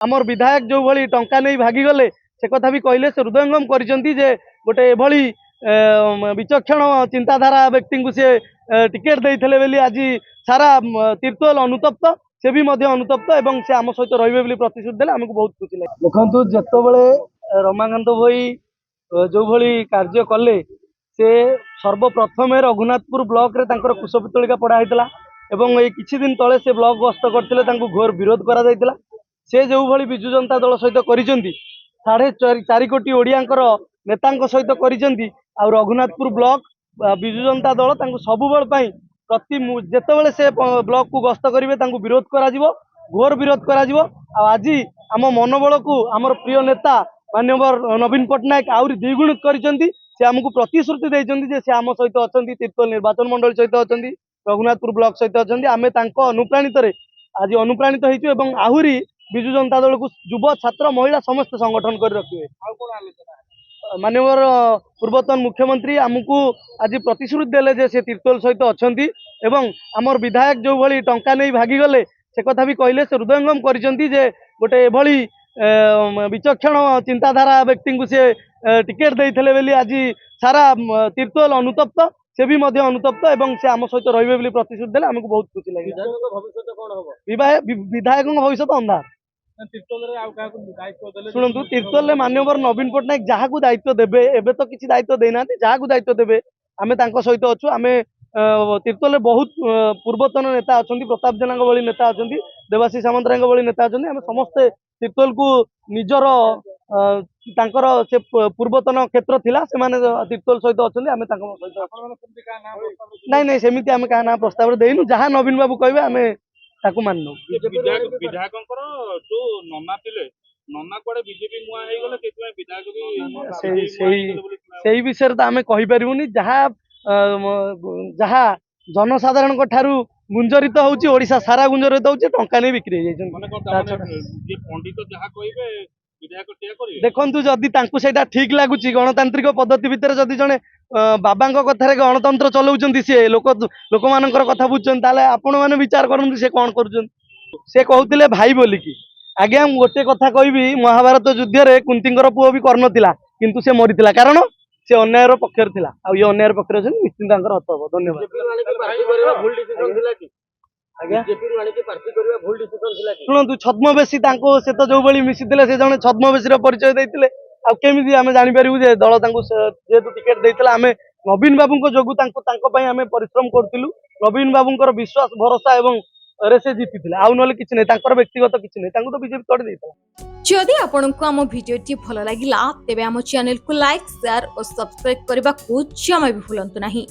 आमर विधायक जो भली टंका नहीं भागी गले से कथा भी कहले से हृदयंगम करिसेंती जे गोटे एभली विचक्षण चिंताधारा व्यक्ति को से टिकेट देइथिले बेली आज सारा तीर्थल अनुतप्त से भी अनुतप्त एवं से आम सहित रहिबे बोली प्रतिश्रुति देले हमको बहुत खुशी लगे। देखंतु जेतबेले रमाकांत भाई जो भली कार्य कले से सर्वप्रथम रघुनाथपुर ब्लॉक रे तांकर कुशपितलिका पड़ा होता एवं ये किछि दिन तले से ब्लॉक गस्त करथिले तांको घोर विरोध करा जायतिला। से जो भली बिजु जनता दल सहित करिसेंती 4.5 कोटी ओडियांकर नेतांक सहित करिसेंती आ रघुनाथपुर ब्लॉक बिजु जनता दल तांको सबुबेल पई प्रति जेतेबेले से ब्लॉक को गस्त करिवे तांको विरोध करा जिवो, घोर विरोध करा जिवो। आज आम मनोबल को आमर प्रिय नेता माननीय नवीन पट्टनायक आउरी द्विगुणित करिसेंती। से आमको प्रतिश्रुति देइसेंती जे से आम सहित अछंती, तीर्थल निर्वाचन मंडल सहित अछंती, रघुनाथपुर ब्लॉक सहित अछंती। आमे तांको अनुप्राणित रे आज अनुप्राणित होइछु एवं आहुरी बिजु जनता दल को युवा छात्र महिला समस्त संगठन कर रखिए। माननीय पूर्वतन मुख्यमंत्री आमको आज प्रतिश्रुति देले जे से तीर्थल सहित अछंती एवं आमर विधायक जो भली टंका नहीं भागी गले से कथा भी कहले से हृदयंगम करिसेंती जे गोटे एभली विचक्षण चिंताधारा व्यक्ति को से टिकेट देइथिले बेली आज सारा तीर्थल अनुतप्त से भी अनुतप्त एवं से आम सहित रहिबे बोली प्रतिश्रुति देले हमको बहुत खुशी लगे। विधायक भविष्य अंधार शुणु तीर्थल मान्यवर नवीन पट्टनायक जहाँ को दायित्व देवे एबे तो किसी दायित्व देना जहाँ को दायित्व देवे आमे तांको सहित अच्छु। आमे तीर्थल बहुत पूर्वतन नेता अच्छा, प्रताप जेना भली नेता अच्छा, देवाशीष सामंतराय भली नेता अच्छा। आमे समस्ते तीर्थल को निजर तांकर से पूर्वतन क्षेत्र थिला से माने तीर्थल सहित अच्छा। आमे तांको सहित नहीं नहीं सेमिति आमे का ना प्रस्ताव देइनु जहाँ नवीन बाबू कहबे आमे ताकू माननु। विधायकंकर जो नना थिले नना कोडे बीजेपी मुआ हे गले केतमे विधायक भी सेही विषय तो आमे कहि परिबुनी जहाँ जहाँ जनसाधारण को ठारू गुंजरित होउची ओडिसा सारा गुंजरित होउची टंका नै बिक्री हे जायछन जे पंडित जहाँ कहबे विधायक टिया करिवे। देखंतु जदि तांकु सेटा ठीक लागुची गणतांत्रिक पद्धति भितर जदि जने बाबांक कथारे गणतंत्र चलाउचंती से लोक मानकर कथा बुझचन ताले आपण माने विचार करंतु से कोन करूचन। से कहउतिले भाई बोली की आज्ञा गोटे कथा कहबी महाभारत युद्ध रे कुंतींकर पुओ भी करन थिला किंतु से मरिथिला कारण से अन्यायर पक्षर थिला आ ये अन्यायर पक्षर अछन निश्चित तांकर हत हो। धन्यवाद। शुणु छद्मवेशी से तो जो भली मिसिथिले से जने छद्मवेशी परिचय देइथिले आ केमिति आमे जानि परिबु जे दल तांको जेतु टिकेट देइथिला आमे नवीन बाबूको जोगु तांको पई आमे परिश्रम करथिलु। नवीन बाबूंकर विश्वास भरोसा एवं रे से जीतिथिले आउ नले किछि नै तांकर व्यक्तिगत किछि नै तांको तो बीजेपी कर देइथिला। जदि आपनको आम भिडियोटी भल लागिला तेबे आम चैनल को लाइक शेयर और सब्सक्राइब करबा को जमा भी भूलंतु नहीं।